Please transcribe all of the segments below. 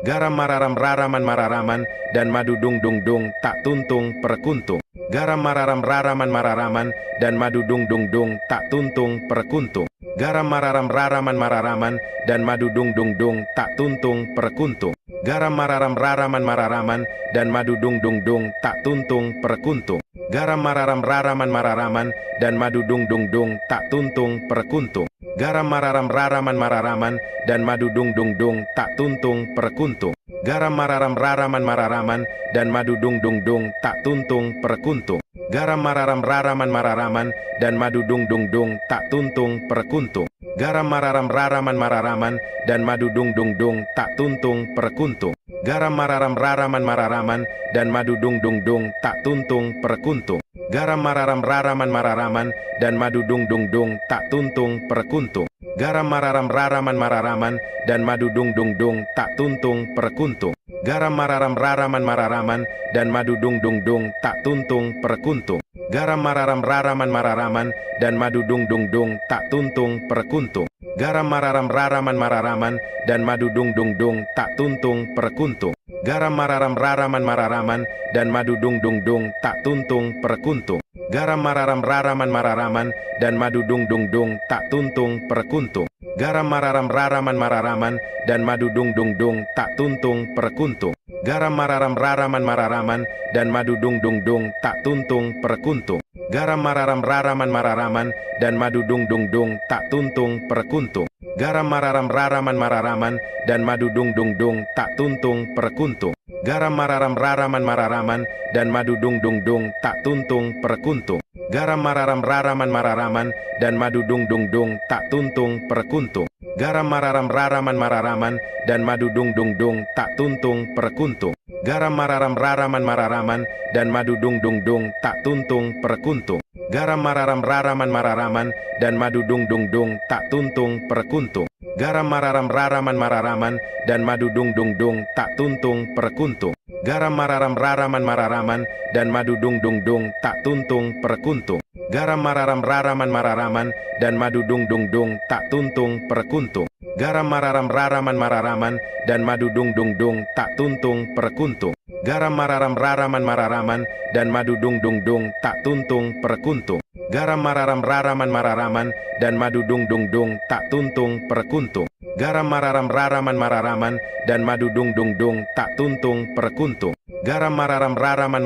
Garam mararam raraman mararaman, dan madu dung dung dung, tak tuntung perkuntung. Garam mararam raraman mararaman, dan madu dung dung dung, tak tuntung perkuntung. Garam mararam raraman mararaman, dan madu dung dung dung, tak tuntung perkuntung. Garam mararam raraman mararaman, dan madu dung dung dung, tak tuntung perkuntung. Garam mararam raraman mararaman, dan madu dung dung dung, tak tuntung perkuntung. Garam mararam raraman mararaman, dan madu dung dung dung, tak tuntung perkuntung. Garam mararam raraman mararaman, dan madu dung dung dung, tak tuntung perkuntung. Garam mararam raraman mararaman, dan madu dung dung dung, tak tuntung perkuntung. Garam mararam raraman mararaman, dan madu dung dung dung, tak tuntung perkuntung. Garam mararam raraman mararaman, dan madu dung dung dung, tak tuntung perkuntung. Garam mararam raraman mararaman, dan madu dung dung dung, tak tuntung perkuntung. Garam mararam raraman mararaman, dan madu dung dung dung, tak tuntung perkuntung. Garam mararam raraman mararaman, dan madu dung dung dung, tak tuntung perkuntung. Garam mararam raraman mararaman, dan madu dung dung dung, tak tuntung perkuntung. Garam mararam raraman mararaman, dan madu dung dung dung, tak tuntung perkuntung. Garam mararam raraman mararaman, dan madu dung dung dung, tak tuntung perkuntung. Garam mararam raraman mararaman, dan madu dung dung dung, tak tuntung perkuntung. Garam mararam raraman mararaman, dan madu dung dung dung, tak tuntung perkuntung. Garam mararam raraman mararaman, dan madu dung dung dung, tak tuntung perkuntung. Garam mararam raraman mararaman, dan madu dung dung dung, tak tuntung perkuntung. Garam mararam raraman mararaman, dan madu dung dung dung, tak tuntung perkuntung. Garam mararam raraman mararaman, dan madu dung dung dung, tak tuntung perkuntung. Garam mararam raraman mararaman, dan madu dung dung dung, tak tuntung perkuntung. Garam mararam raraman mararaman, dan madu dung dung dung, tak tuntung perkuntung. Garam mararam raraman mararaman, dan madu dung dung dung, tak tuntung perkuntung. Garam mararam raraman mararaman, dan madu dung dung dung, tak tuntung perkuntung. Garam mararam raraman mararaman, dan madu dung dung dung, tak tuntung perkuntung. Garam mararam raraman mararaman, dan madu dung dung dung, tak tuntung perkuntung. Garam mararam raraman mararaman, dan madu dung dung dung, tak tuntung perkuntung. Garam mararam raraman mararaman, dan madu dung dung dung, tak tuntung perkuntung. Garam mararam raraman mararaman, dan madu dung dung dung, tak tuntung perkuntung. Garam mararam raraman mararaman, dan madu dung dung dung, tak tuntung perkuntung. Garam mararam raraman mararaman, dan madu dung dung dung, tak tuntung perkuntung. Garam mararam raraman mararaman, dan madu dung dung dung, tak tuntung perkuntung. Garam mararam raraman mararaman, dan madu dung dung dung, tak tuntung perkuntung. Garam mararam raraman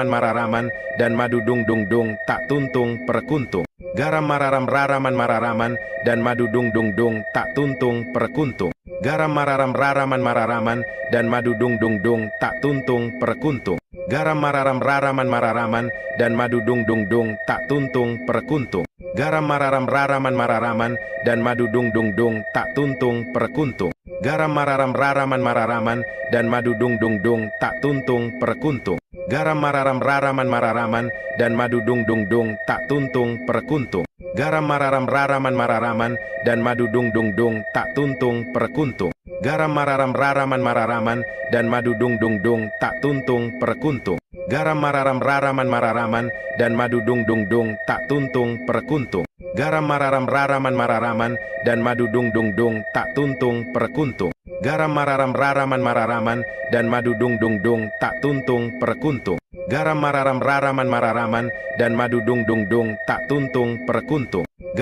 mararaman, dan madu dung dung dung, tak tuntung perkuntung. Garam mararam raraman mararaman, dan madu dung dung dung, tak tuntung perkuntung. Garam mararam raraman mararaman, dan madu dung dung dung, tak tuntung perkuntung. Garam mararam raraman mararaman, dan madu dung dung dung, tak tuntung perkuntung. Garam mararam raraman mararaman, dan madu dung dung dung, tak tuntung perkuntung. Garam mararam raraman mararaman, dan madu dung dung dung, tak tuntung perkuntung. Garam mararam raraman mararaman, dan madu dung dung dung, tak tuntung perkuntung. Garam mararam raraman mararaman, dan madu dung dung dung, tak tuntung perkuntung. Garam mararam raraman mararaman, dan madu dung dung dung, tak tuntung perkuntung. Garam mararam raraman mararaman, dan madu dung dung dung, tak tuntung perkuntung. Garam mararam raraman mararaman, dan madu dung dung dung, tak tuntung perkuntung. Garam mararam raraman mararaman, dan madu dung dung dung, tak tuntung perkuntung.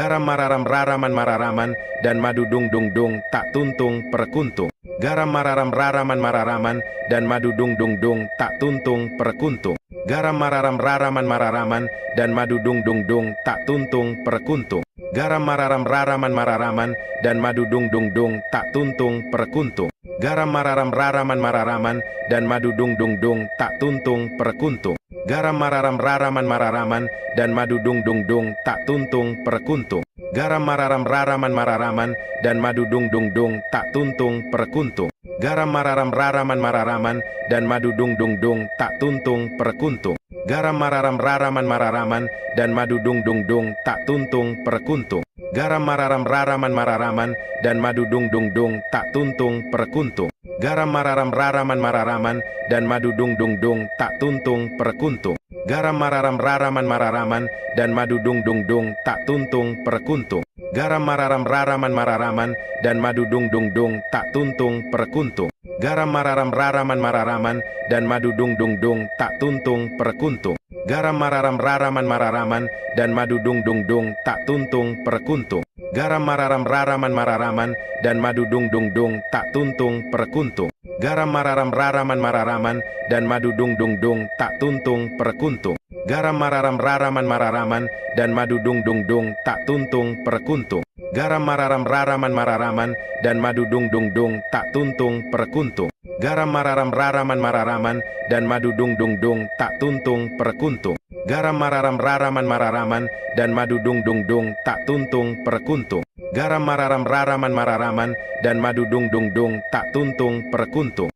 Garam mararam raraman mararaman, dan madu dung dung dung, tak tuntung perkuntung. Garam mararam raraman mararaman, dan madu dung dung dung, tak tuntung perkuntung. Garam mararam raraman mararaman, dan madu dung dung dung, tak tuntung perkuntung. Garam mararam raraman mararaman, dan madu dung dung dung, tak tuntung perkuntung. Garam mararam raraman mararaman, dan madu dung dung dung, tak tuntung perkuntung. Garam mararam raraman mararaman, dan madu dung dung dung, tak tuntung perkuntung. Garam mararam raraman mararaman, dan madu dung dung dung, tak tuntung perkuntung. Garam mararam raraman mararaman, dan madu dung dung dung, tak tuntung perkuntung. Garam mararam raraman mararaman, dan madu dung dung dung, tak tuntung perkuntung. Garam mararam raraman mararaman, dan madu dung dung dung, tak tuntung perkuntung. Garam mararam raraman mararaman, dan madu dung dung dung, tak tuntung perkuntung. Garam mararam raraman mararaman, dan madu dung dung dung, tak tuntung perkuntung. Garam mararam raraman mararaman, dan madu dung dung dung tak tuntung perkuntung. Garam mararam raraman mararaman, dan madu dung dung dung tak tuntung perkuntung. Garam mararam raraman mararaman, dan madu dung dung dung tak tuntung perkuntung. Garam mararam raraman mararaman, dan madu dung dung dung tak tuntung perkuntung. Garam mararam raraman mararaman, dan madu dung dung dung tak tuntung perkuntung. Garam mararam raraman mararaman, dan madu dung dung dung tak tuntung perkuntung. Garam mararam raraman mararaman, dan madu dung dung dung tak tuntung perkuntung. Garam mararam raraman mararaman, dan madu dung dung dung tak tuntung perkuntung. Garam mararam raraman mararaman, dan madu dung dung dung tak tuntung perkuntung. Garam mararam raraman mararaman, dan madu dung dung dung tak tuntung perkuntung.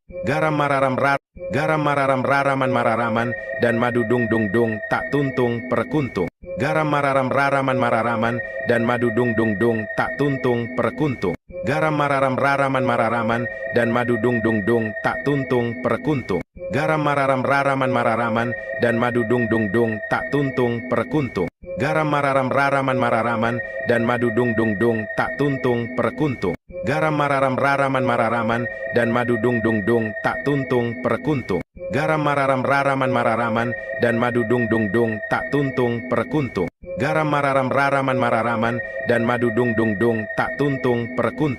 Garam mararam raraman mararaman, dan madu dung dung dung tak tuntung perkuntung. Garam mararam raraman mararaman, dan madu dung dung dung tak tuntung perkuntung. Garam mararam raraman mararaman, dan madu dung dung dung tak tuntung perkuntung. Garam mararam raraman mararaman, dan madu dung dung dung tak tuntung perkuntung. Garam mararam raraman mararaman, dan madu dung dung dung tak tuntung perkuntung. Garam mararam raraman mararaman, dan madu dung dung dung tak tuntung perkuntung. Garam mararam raraman mararaman, dan madu dung dung dung tak tuntung perkuntung. Garam mararam raraman mararaman, dan madu dung dung dung tak tuntung perkuntung. Garam mararam raraman mararaman, dan madu dung dung dung tak tuntung perkuntung.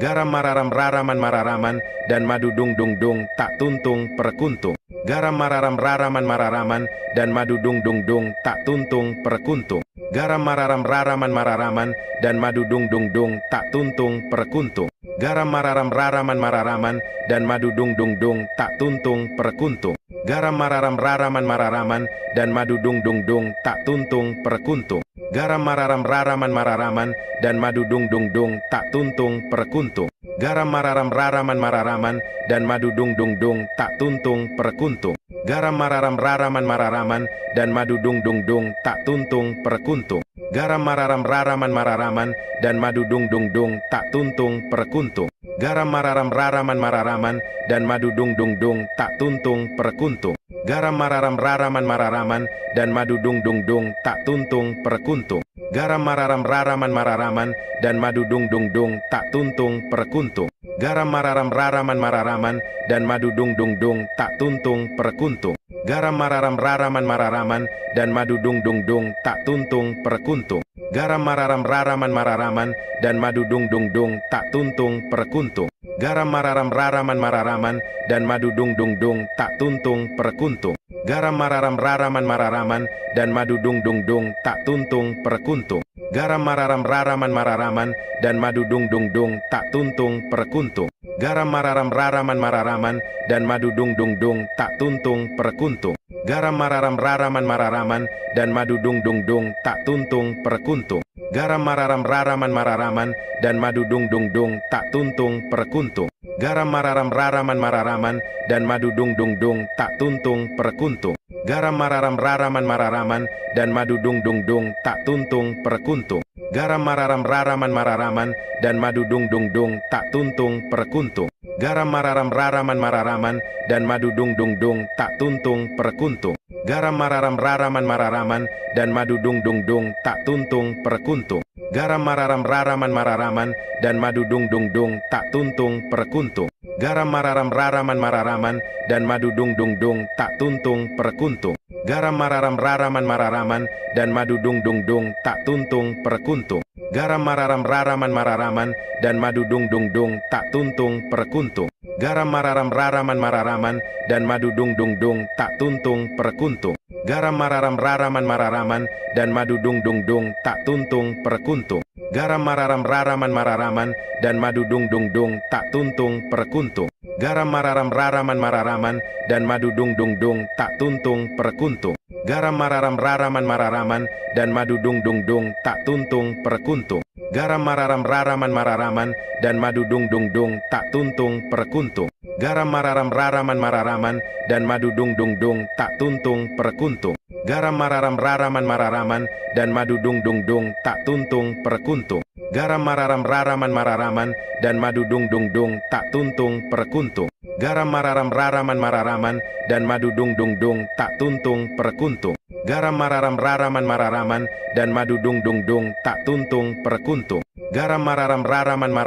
Garam mararam raraman mararaman, dan madu dung dung dung tak tuntung perkuntung. Garam mararam raraman mararaman, dan madu dung dung dung tak tuntung perkuntung. Garam mararam raraman mararaman, dan madu dung dung dung tak tuntung perkuntung. Garam mararam raraman mararaman, dan madu dung dung dung tak tuntung perkuntung. Garam mararam raraman mararaman, dan madu dung dung dung tak tuntung perkuntung. Garam mararam raraman mararaman, dan madu dung dung dung tak tuntung perkuntung. Garam mararam raraman mararaman, dan madu dung dung dung tak tuntung perkuntung. Garam mararam raraman mararaman, dan madu dung dung dung tak tuntung perkuntung. Garam mararam raraman mararaman, dan madu dung dung dung tak tuntung perkuntung. Garam mararam raraman mararaman, dan madu dung dung dung tak tuntung perkuntung. Garam mararam raraman mararaman, dan madu dung dung dung tak tuntung perkuntung. Garam mararam raraman mararaman, dan madu dung dung dung tak tuntung perkuntung. Garam mararam raraman mararaman, dan madu dung dung dung tak tuntung perkuntung. Garam mararam raraman mararaman, dan madu dung dung dung tak tuntung perkuntung. Garam mararam raraman mararaman, dan madu dung dung dung tak tuntung perkuntung. Garam mararam raraman mararaman, dan madu dung dung dung tak tuntung perkuntung. Garam mararam raraman mararaman, dan madu dung dung dung tak tuntung perkuntung. Garam mararam raraman mararaman, dan madu dung dung dung tak tuntung perkuntung. Garam mararam raraman mararaman, dan madu dung dung dung tak tuntung perkuntung. Garam mararam raraman mararaman, dan madu dung dung dung tak tuntung perkuntung. Garam mararam raraman mararaman, dan madu dung dung dung tak tuntung perkuntung. Garam mararam raraman mararaman, dan madu dung dung dung tak tuntung perkuntung. Garam mararam raraman mararaman, dan madu dung dung dung tak tuntung perkuntung. Garam mararam raraman mararaman, dan madu dung dung dung tak tuntung perkuntung. Garam mararam raraman mararaman, dan madu dung dung dung tak tuntung perkuntung. Garam mararam raraman mararaman, dan madu dung dung dung tak tuntung perkuntung. Garam mararam raraman mararaman, dan madu dung dung dung tak tuntung perkuntung. Garam mararam raraman mararaman, dan madu dung dung dung tak tuntung perkuntung. Garam mararam raraman mararaman, dan madu dung dung dung tak tuntung perkuntung. Garam mararam raraman mararaman, dan madu dung dung dung tak tuntung perkuntung. Garam mararam raraman mararaman, dan madu dung dung dung tak tuntung perkuntung. Garam mararam raraman mararaman, dan madu dung dung dung tak tuntung perkuntung. Garam mararam raraman mararaman, dan madu dung dung dung tak tuntung perkuntung. Garam mararam raraman mararaman, dan madu dung dung dung tak tuntung perkuntung. Garam mararam raraman mararaman, dan madu dung dung dung tak tuntung perkuntung. Garam mararam raraman mararaman, dan madu dung dung dung tak tuntung perkuntung. Garam mararam raraman mararaman, dan madu dung dung dung tak tuntung perkuntung. Garam mararam raraman mararaman, dan madu dung dung dung tak tuntung perkuntung. Garam mararam raraman mararaman, dan madu dung dung dung tak tuntung perkuntung. Garam mararam raraman mararaman dan madu dung dung dung tak tuntung perkuntung. Garam mararam raraman mararaman